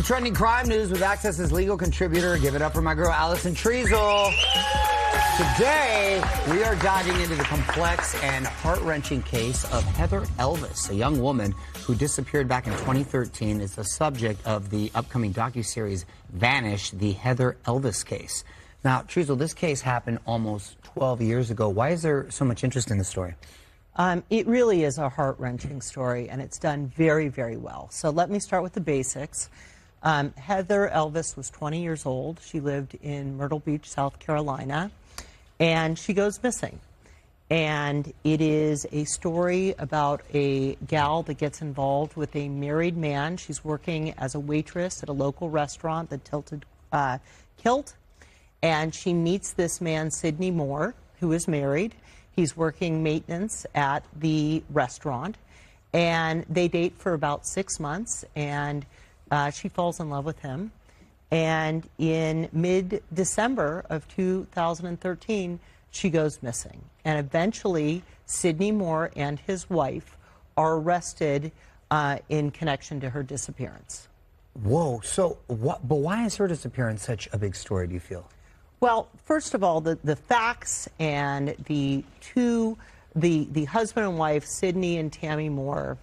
Trending crime news with Access's legal contributor. Give it up for my girl, Allison Treasel. Today, we are diving into the complex and heart-wrenching case of Heather Elvis, a young woman who disappeared back in 2013, is the subject of the upcoming docuseries Vanish, the Heather Elvis case. Now, Treasel, this case happened almost 12 years ago. Why is there so much interest in the story? It really is a heart-wrenching story, and it's done very, very well. So let me start with the basics. Heather Elvis was 20 years old. She lived in Myrtle Beach, South Carolina, and she goes missing. And it is a story about a gal that gets involved with a married man. She's working as a waitress at a local restaurant, the Tilted Kilt, and she meets this man, Sidney Moore, who is married. He's working maintenance at the restaurant, and they date for about 6 months, and she falls in love with him. And in mid-December of 2013, she goes missing. And eventually, Sidney Moore and his wife are arrested in connection to her disappearance. Whoa, so what? But why is her disappearance such a big story, do you feel? Well, first of all, the facts and the husband and wife, Sidney and Tammy Moore,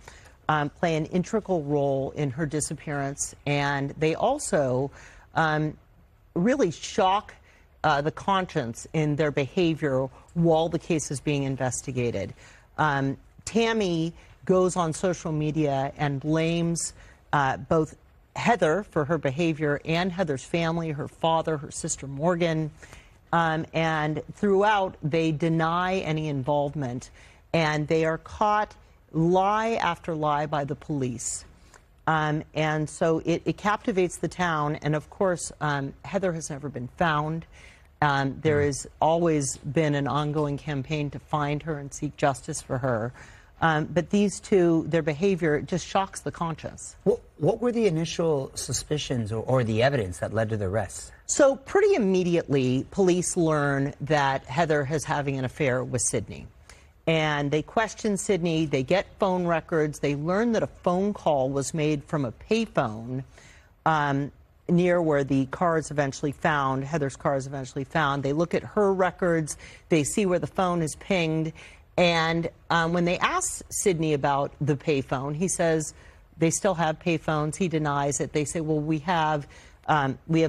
play an integral role in her disappearance, and they also really shock the conscience in their behavior while the case is being investigated. Tammy goes on social media and blames both Heather for her behavior and Heather's family, her father, her sister Morgan, and throughout they deny any involvement, and they are caught lie after lie by the police. And so it captivates the town, and of course Heather has never been found. There has always been an ongoing campaign to find her and seek justice for her. But these two, their behavior just shocks the conscience. What were the initial suspicions or the evidence that led to the arrest? So pretty immediately, police learn that Heather is having an affair with Sidney. And they question Sidney, they get phone records, they learn that a phone call was made from a payphone near where the car is eventually found, Heather's car is eventually found. They look at her records, they see where the phone is pinged, and when they ask Sidney about the payphone, he says they still have payphones. He denies it. They say, well, we have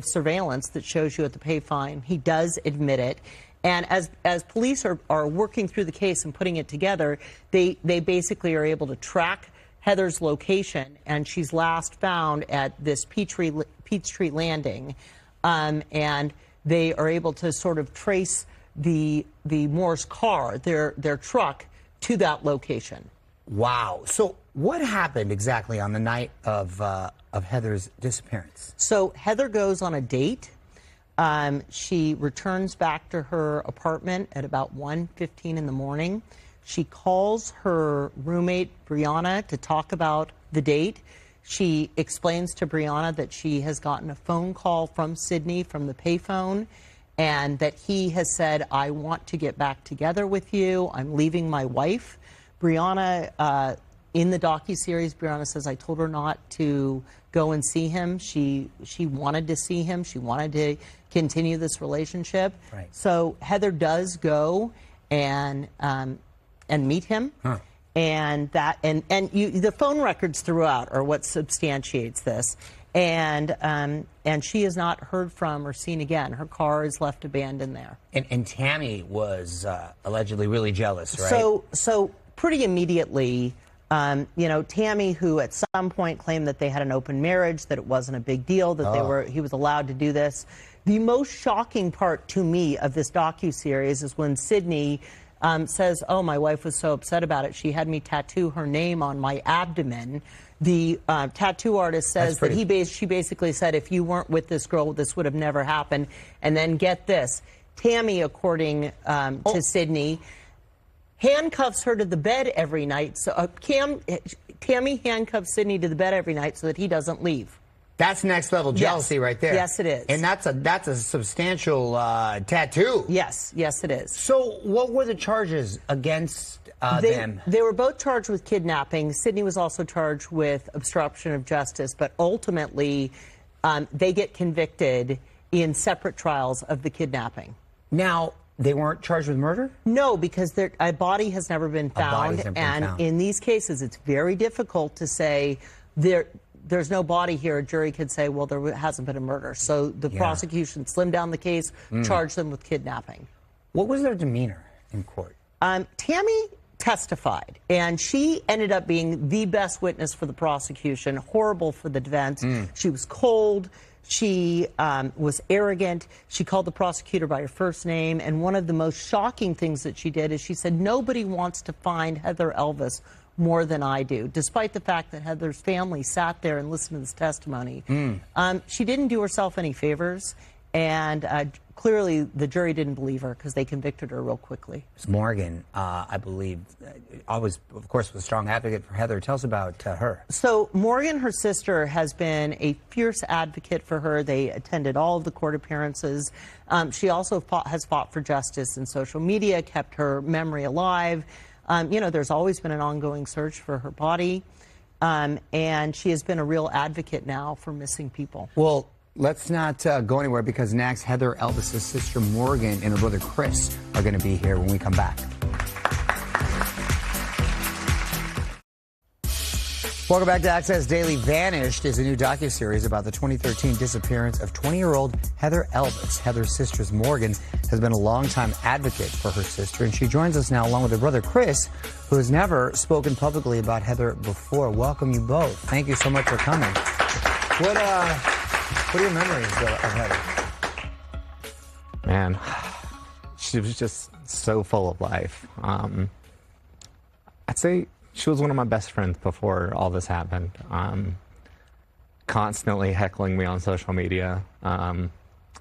surveillance that shows you at the payphone. He does admit it. And as police are working through the case and putting it together, they basically are able to track Heather's location, and she's last found at this Peachtree Landing, and they are able to sort of trace the Moore's car, their truck, to that location. Wow. So what happened exactly on the night of Heather's disappearance? So Heather goes on a date. She returns back to her apartment at about 1:15 in the morning. She calls her roommate, Brianna, to talk about the date. She explains to Brianna that she has gotten a phone call from Sidney from the payphone, and that he has said, I want to get back together with you. I'm leaving my wife. Brianna, in the docuseries, Brianna says, I told her not to go and see him. She wanted to see him. She wanted to continue this relationship. Right. So Heather does go and meet him. Huh. And the phone records throughout are what substantiates this. And she is not heard from or seen again. Her car is left abandoned there. And Tammy was allegedly really jealous, right? So pretty immediately, you know, Tammy, who at some point claimed that they had an open marriage, that it wasn't a big deal, that he was allowed to do this. The most shocking part to me of this docuseries is when Sidney says, oh, my wife was so upset about it, she had me tattoo her name on my abdomen. The tattoo artist says that she basically said, if you weren't with this girl, this would have never happened. And then get this, Tammy, according to Sidney, handcuffs her to the bed every night. So Tammy handcuffs Sidney to the bed every night so that he doesn't leave. That's next level jealousy right there. Yes, it is. And that's a substantial tattoo. Yes, yes, it is. So what were the charges against them? They were both charged with kidnapping. Sidney was also charged with obstruction of justice, but ultimately they get convicted in separate trials of the kidnapping. Now, they weren't charged with murder? No, because a body has never been found. And in these cases, it's very difficult to say there's no body here. A jury could say, well, there hasn't been a murder. So the prosecution slimmed down the case, charged them with kidnapping. What was their demeanor in court? Tammy testified, and she ended up being the best witness for the prosecution, horrible for the defense. She was cold. She was arrogant. She called the prosecutor by her first name. And one of the most shocking things that she did is she said, nobody wants to find Heather Elvis more than I do, despite the fact that Heather's family sat there and listened to this testimony. She didn't do herself any favors. And clearly, the jury didn't believe her because they convicted her real quickly. Morgan, I believe, always, of course, was a strong advocate for Heather. Tell us about her. So Morgan, her sister, has been a fierce advocate for her. They attended all of the court appearances. She also has fought for justice in social media, kept her memory alive. You know, there's always been an ongoing search for her body. And she has been a real advocate now for missing people. Well, let's not go anywhere, because next, Heather Elvis' sister Morgan and her brother Chris are going to be here when we come back. Welcome back to Access Daily. Vanished is a new docuseries about the 2013 disappearance of 20-year-old Heather Elvis. Heather's sister Morgan has been a longtime advocate for her sister, and she joins us now along with her brother Chris, who has never spoken publicly about Heather before. Welcome you both. Thank you so much for coming. What are your memories of Heather? Man, she was just so full of life. I'd say she was one of my best friends before all this happened. Constantly heckling me on social media,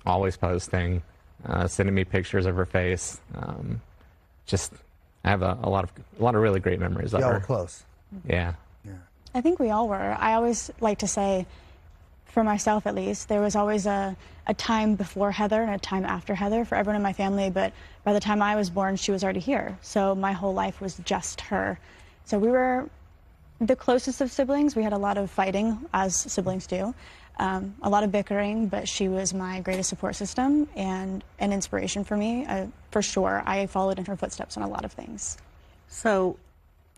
always posting, sending me pictures of her face. I have a lot of really great memories of her. Y'all were close. Yeah. I think we all were. I always like to say, for myself at least, there was always a time before Heather and a time after Heather for everyone in my family, but by the time I was born, she was already here. So my whole life was just her. So we were the closest of siblings. We had a lot of fighting, as siblings do, a lot of bickering, but she was my greatest support system and an inspiration for me. For sure, I followed in her footsteps on a lot of things. So,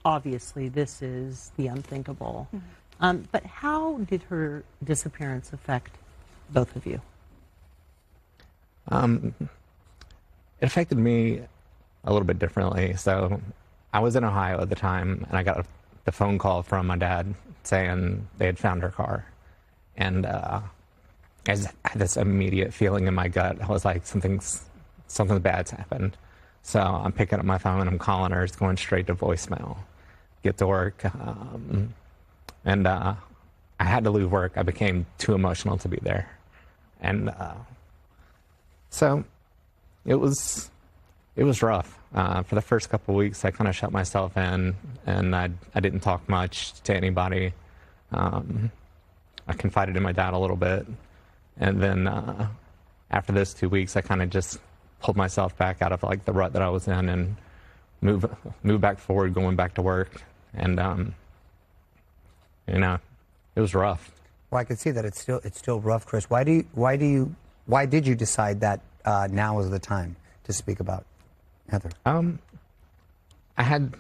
obviously, this is the unthinkable. But how did her disappearance affect both of you? It affected me a little bit differently. So I was in Ohio at the time, and I got the phone call from my dad saying they had found her car. And I had this immediate feeling in my gut. I was like, something bad's happened. So I'm picking up my phone, I'm calling her, it's going straight to voicemail. Get to work. And I had to leave work. I became too emotional to be there. And so it was rough. For the first couple of weeks, I kind of shut myself in, and I didn't talk much to anybody. I confided in my dad a little bit. And then after those 2 weeks, I kind of just pulled myself back out of like the rut that I was in and moved back forward, going back to work. And you know, it was rough. Well, I could see that it's still rough, Chris. Why did you decide that now is the time to speak about Heather? I had,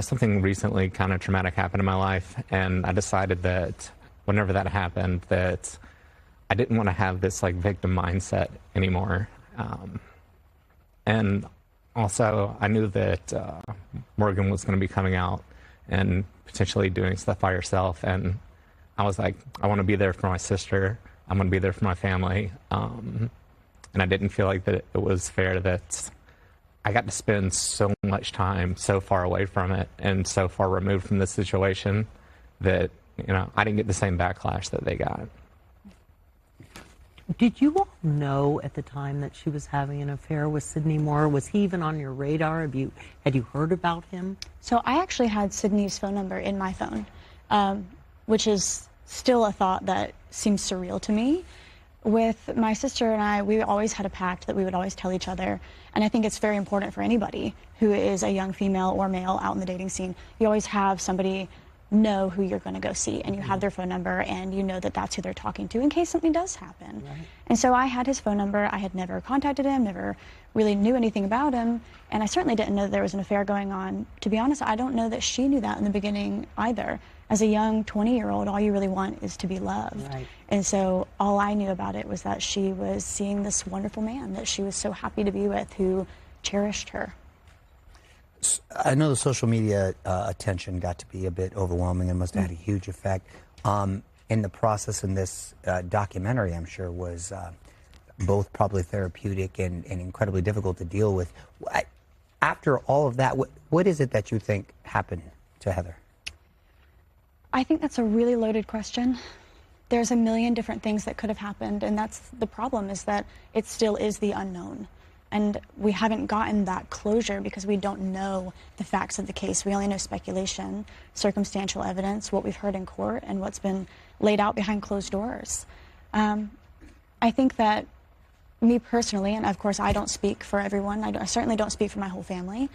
something recently kind of traumatic happened in my life, and I decided that whenever that happened, that I didn't want to have this like victim mindset anymore. And also, I knew that Morgan was going to be coming out and potentially doing stuff by herself, and I was like, I want to be there for my sister. I'm going to be there for my family. And I didn't feel like that it was fair that I got to spend so much time so far away from it and so far removed from the situation that, I didn't get the same backlash that they got. Did you all know at the time that she was having an affair with Sydney Moore? Was he even on your radar? Had you heard about him? So I actually had Sydney's phone number in my phone, which is still a thought that seems surreal to me. With my sister and I, we always had a pact that we would always tell each other, and I think it's very important for anybody who is a young female or male out in the dating scene. You always have somebody know who you're going to go see, and you have their phone number, and you know that that's who they're talking to in case something does happen. Right. And so I had his phone number. I had never contacted him, never really knew anything about him, and I certainly didn't know that there was an affair going on. To be honest, I don't know that she knew that in the beginning either. As a young 20-year-old, all you really want is to be loved. Right. And so all I knew about it was that she was seeing this wonderful man that she was so happy to be with, who cherished her. I know the social media attention got to be a bit overwhelming and must have had a huge effect. In the process in this documentary, I'm sure, was both probably therapeutic and incredibly difficult to deal with. After all of that, what is it that you think happened to Heather? I think that's a really loaded question. There's a million different things that could have happened, and that's the problem, is that it still is the unknown. And we haven't gotten that closure because we don't know the facts of the case. We only know speculation, circumstantial evidence, what we've heard in court, and what's been laid out behind closed doors. I think that me personally, and of course I don't speak for everyone, I certainly don't speak for my whole family,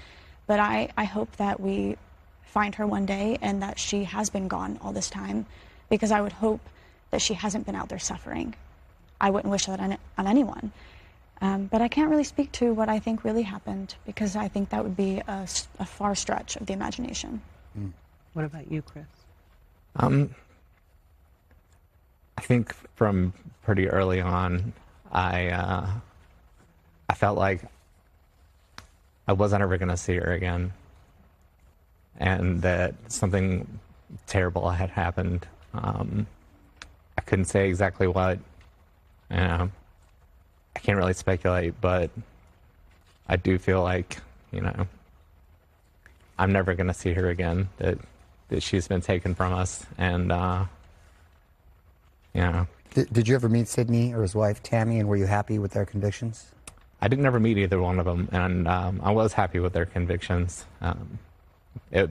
but I hope that we find her one day and that she has been gone all this time, because I would hope that she hasn't been out there suffering. I wouldn't wish that on anyone. But I can't really speak to what I think really happened, because I think that would be a far stretch of the imagination. What about you, Chris? I think from pretty early on, I felt like I wasn't ever going to see her again, and that something terrible had happened. I couldn't say exactly what. I can't really speculate, but I do feel like, I'm never going to see her again, that she's been taken from us. And, Did you ever meet Sidney or his wife, Tammy, and were you happy with their convictions? I didn't ever meet either one of them, and I was happy with their convictions. It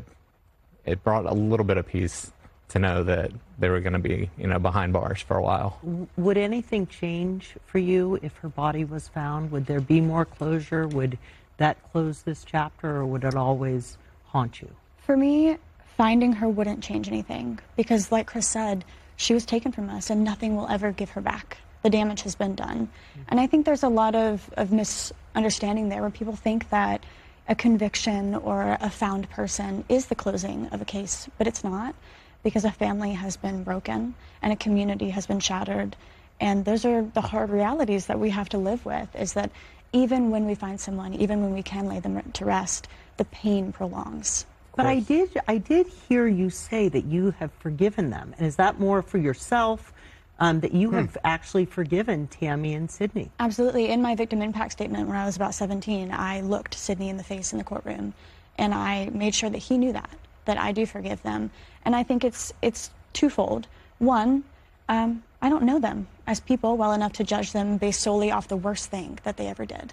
brought a little bit of peace to know that they were going to be, behind bars for a while. Would anything change for you if her body was found? Would there be more closure? Would that close this chapter, or would it always haunt you? For me, finding her wouldn't change anything, because like Chris said, she was taken from us and nothing will ever give her back. The damage has been done. And I think there's a lot of misunderstanding there, where people think that a conviction or a found person is the closing of a case, but it's not. Because a family has been broken and a community has been shattered. And those are the hard realities that we have to live with, is that even when we find someone, even when we can lay them to rest, the pain prolongs. But I did hear you say that you have forgiven them. And is that more for yourself, that you have actually forgiven Tammy and Sidney? Absolutely. In my victim impact statement when I was about 17, I looked Sidney in the face in the courtroom, and I made sure that he knew that I do forgive them. And I think it's twofold. One, I don't know them as people well enough to judge them based solely off the worst thing that they ever did.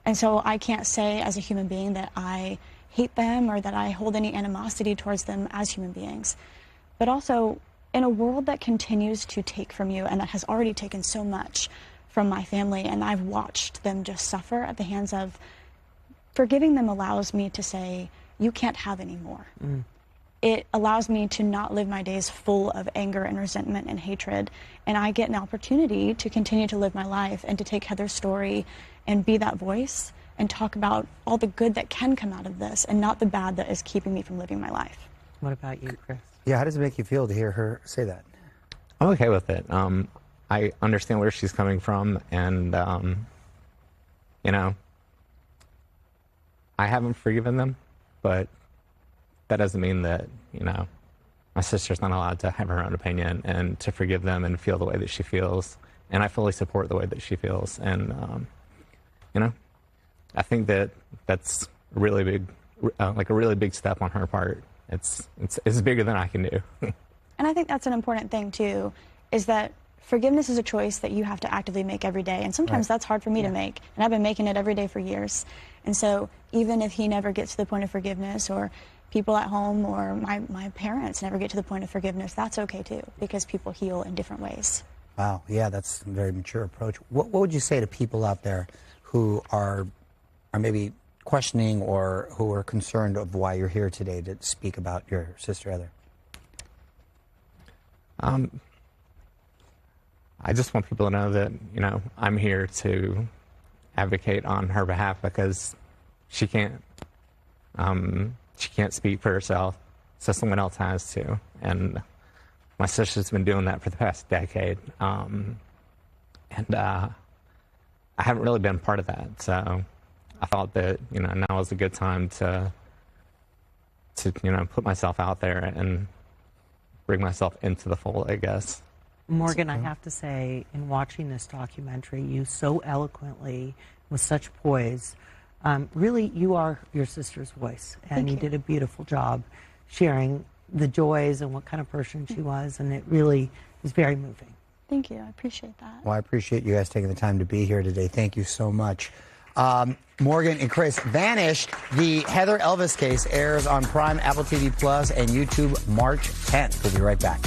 And so I can't say as a human being that I hate them or that I hold any animosity towards them as human beings. But also, in a world that continues to take from you, and that has already taken so much from my family, and I've watched them just suffer at the hands of, forgiving them allows me to say, you can't have any more. It allows me to not live my days full of anger and resentment and hatred. And I get an opportunity to continue to live my life and to take Heather's story and be that voice and talk about all the good that can come out of this and not the bad that is keeping me from living my life. What about you, Chris? Yeah, how does it make you feel to hear her say that? I'm okay with it. I understand where she's coming from, and, I haven't forgiven them, but that doesn't mean that, my sister's not allowed to have her own opinion and to forgive them and feel the way that she feels. And I fully support the way that she feels. And, I think that that's really big, like a really big step on her part. It's bigger than I can do. And I think that's an important thing, too, is that forgiveness is a choice that you have to actively make every day. And sometimes that's hard for me to make. And I've been making it every day for years. And so even if he never gets to the point of forgiveness, or people at home or my parents never get to the point of forgiveness, that's okay too, because people heal in different ways. Wow, yeah, that's a very mature approach. What would you say to people out there who are maybe questioning or who are concerned of why you're here today to speak about your sister Heather? I just want people to know that, you know, I'm here to advocate on her behalf because she can't speak for herself, so someone else has to. And my sister's been doing that for the past decade. I haven't really been part of that, so I thought that, you know, now was a good time to you know, put myself out there and bring myself into the fold, I guess. Morgan, I have to say, in watching this documentary, you so eloquently, with such poise, really, you are your sister's voice, and you did a beautiful job sharing the joys and what kind of person she was, and it really is very moving. Thank you. I appreciate that. Well, I appreciate you guys taking the time to be here today. Thank you so much. Morgan and Chris, Vanished, the Heather Elvis case airs on Prime, Apple TV Plus, and YouTube March 10th. We'll be right back.